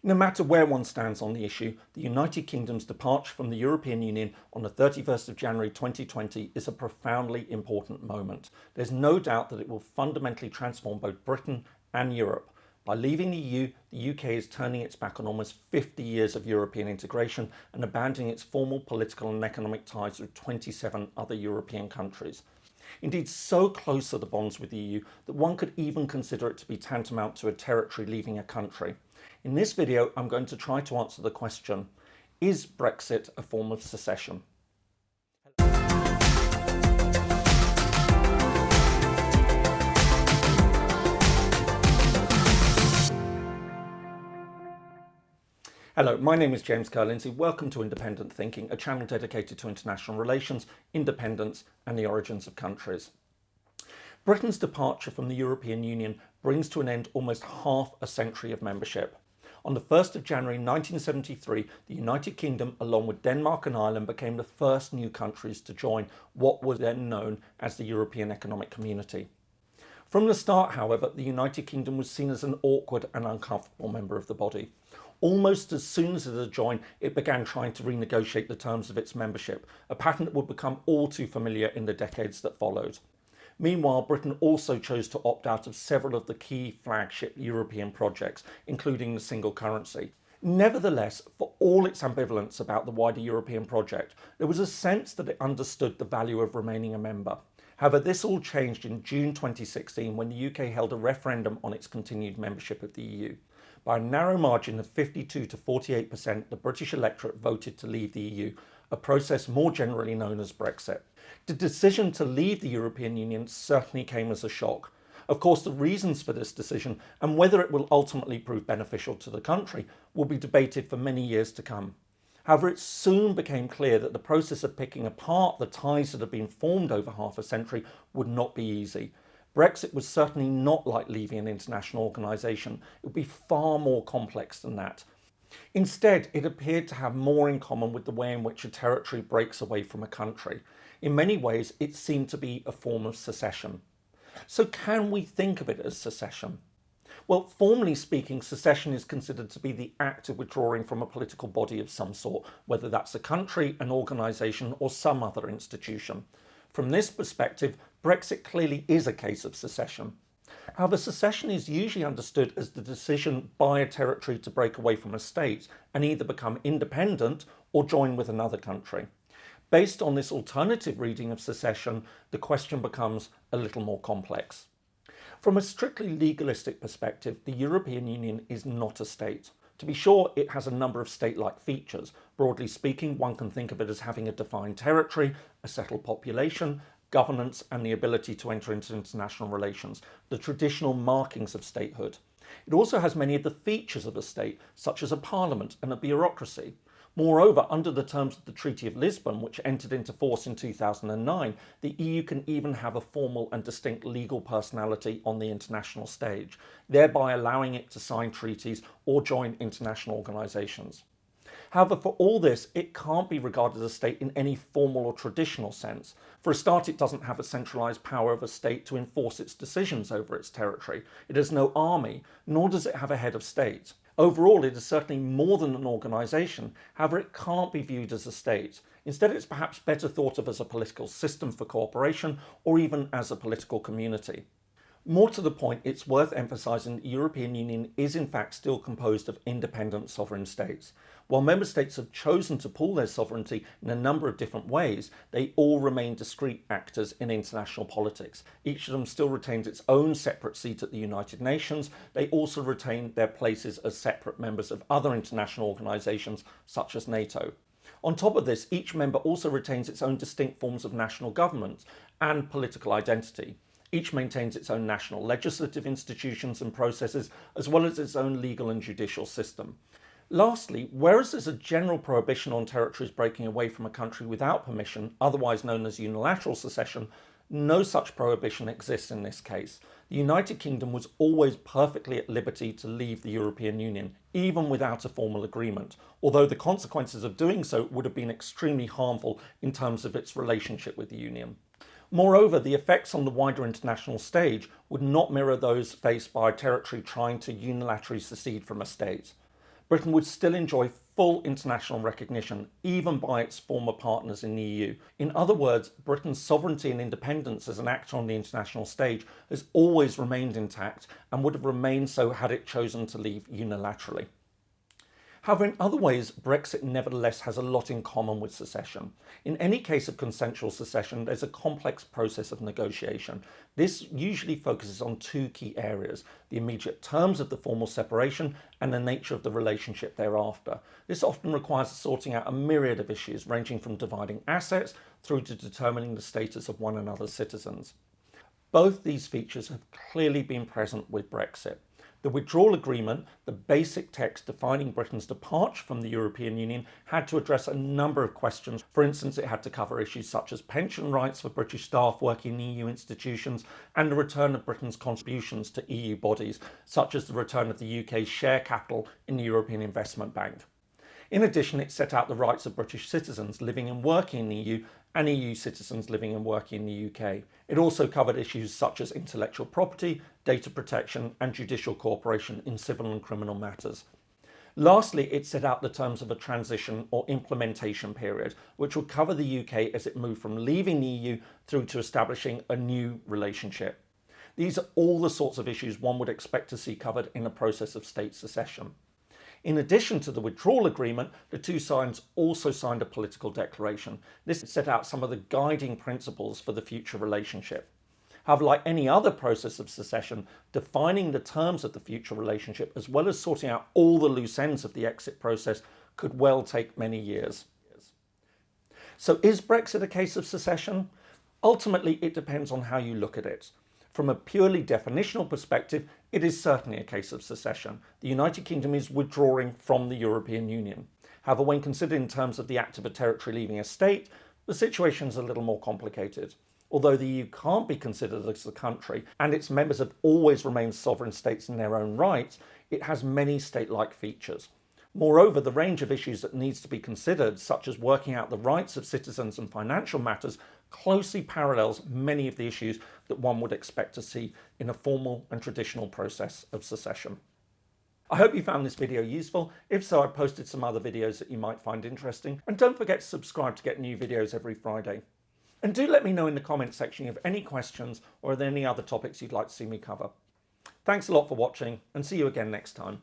No matter where one stands on the issue, the United Kingdom's departure from the European Union on the 31st of January 2020 is a profoundly important moment. There's no doubt that it will fundamentally transform both Britain and Europe. By leaving the EU, the UK is turning its back on almost 50 years of European integration and abandoning its formal political and economic ties with 27 other European countries. Indeed, so close are the bonds with the EU that one could even consider it to be tantamount to a territory leaving a country. In this video, I'm going to try to answer the question, is Brexit a form of secession? Hello, my name is James Ker-Lindsay. Welcome to Independent Thinking, a channel dedicated to international relations, independence and the origins of countries. Britain's departure from the European Union brings to an end almost half a century of membership. On the 1st of January 1973, the United Kingdom, along with Denmark and Ireland, became the first new countries to join what was then known as the European Economic Community. From the start, however, the United Kingdom was seen as an awkward and uncomfortable member of the body. Almost as soon as it had joined, it began trying to renegotiate the terms of its membership, a pattern that would become all too familiar in the decades that followed. Meanwhile, Britain also chose to opt out of several of the key flagship European projects, including the single currency. Nevertheless, for all its ambivalence about the wider European project, there was a sense that it understood the value of remaining a member. However, this all changed in June 2016 when the UK held a referendum on its continued membership of the EU. By a narrow margin of 52 to 48%, the British electorate voted to leave the EU, a process more generally known as Brexit. The decision to leave the European Union certainly came as a shock. Of course, the reasons for this decision and whether it will ultimately prove beneficial to the country will be debated for many years to come. However, it soon became clear that the process of picking apart the ties that had been formed over half a century would not be easy. Brexit was certainly not like leaving an international organisation. It would be far more complex than that. Instead, it appeared to have more in common with the way in which a territory breaks away from a country. In many ways, it seemed to be a form of secession. So can we think of it as secession? Well, formally speaking, secession is considered to be the act of withdrawing from a political body of some sort, whether that's a country, an organisation, or some other institution. From this perspective, Brexit clearly is a case of secession. However, secession is usually understood as the decision by a territory to break away from a state and either become independent or join with another country. Based on this alternative reading of secession, the question becomes a little more complex. From a strictly legalistic perspective, the European Union is not a state. To be sure, it has a number of state-like features. Broadly speaking, one can think of it as having a defined territory, a settled population, governance and the ability to enter into international relations, the traditional markings of statehood. It also has many of the features of a state, such as a parliament and a bureaucracy. Moreover, under the terms of the Treaty of Lisbon, which entered into force in 2009, the EU can even have a formal and distinct legal personality on the international stage, thereby allowing it to sign treaties or join international organisations. However, for all this, it can't be regarded as a state in any formal or traditional sense. For a start, it doesn't have a centralised power of a state to enforce its decisions over its territory. It has no army, nor does it have a head of state. Overall, it is certainly more than an organisation. However, it can't be viewed as a state. Instead, it's perhaps better thought of as a political system for cooperation or even as a political community. More to the point, it's worth emphasising that the European Union is in fact still composed of independent sovereign states. While member states have chosen to pool their sovereignty in a number of different ways, they all remain discrete actors in international politics. Each of them still retains its own separate seat at the United Nations. They also retain their places as separate members of other international organisations such as NATO. On top of this, each member also retains its own distinct forms of national government and political identity. Each maintains its own national legislative institutions and processes, as well as its own legal and judicial system. Lastly, whereas there's a general prohibition on territories breaking away from a country without permission, otherwise known as unilateral secession, no such prohibition exists in this case. The United Kingdom was always perfectly at liberty to leave the European Union, even without a formal agreement, although the consequences of doing so would have been extremely harmful in terms of its relationship with the Union. Moreover, the effects on the wider international stage would not mirror those faced by a territory trying to unilaterally secede from a state. Britain would still enjoy full international recognition, even by its former partners in the EU. In other words, Britain's sovereignty and independence as an actor on the international stage has always remained intact and would have remained so had it chosen to leave unilaterally. However, in other ways, Brexit nevertheless has a lot in common with secession. In any case of consensual secession, there's a complex process of negotiation. This usually focuses on two key areas: the immediate terms of the formal separation and the nature of the relationship thereafter. This often requires sorting out a myriad of issues, ranging from dividing assets through to determining the status of one another's citizens. Both these features have clearly been present with Brexit. The withdrawal agreement, the basic text defining Britain's departure from the European Union, had to address a number of questions. For instance, it had to cover issues such as pension rights for British staff working in EU institutions and the return of Britain's contributions to EU bodies, such as the return of the UK's share capital in the European Investment Bank. In addition, it set out the rights of British citizens living and working in the EU and EU citizens living and working in the UK. It also covered issues such as intellectual property, data protection and judicial cooperation in civil and criminal matters. Lastly, it set out the terms of a transition or implementation period, which will cover the UK as it moved from leaving the EU through to establishing a new relationship. These are all the sorts of issues one would expect to see covered in a process of state secession. In addition to the withdrawal agreement, the two sides also signed a political declaration. This set out some of the guiding principles for the future relationship. However, like any other process of secession, defining the terms of the future relationship, as well as sorting out all the loose ends of the exit process, could well take many years. So is Brexit a case of secession? Ultimately, it depends on how you look at it. From a purely definitional perspective, it is certainly a case of secession. The United Kingdom is withdrawing from the European Union. However, when considered in terms of the act of a territory leaving a state, the situation is a little more complicated. Although the EU can't be considered as a country, and its members have always remained sovereign states in their own right, it has many state-like features. Moreover, the range of issues that needs to be considered, such as working out the rights of citizens and financial matters, closely parallels many of the issues that one would expect to see in a formal and traditional process of secession. I hope you found this video useful. If so, I posted some other videos that you might find interesting. And don't forget to subscribe to get new videos every Friday. And do let me know in the comments section if you have any questions or are there any other topics you'd like to see me cover. Thanks a lot for watching and see you again next time.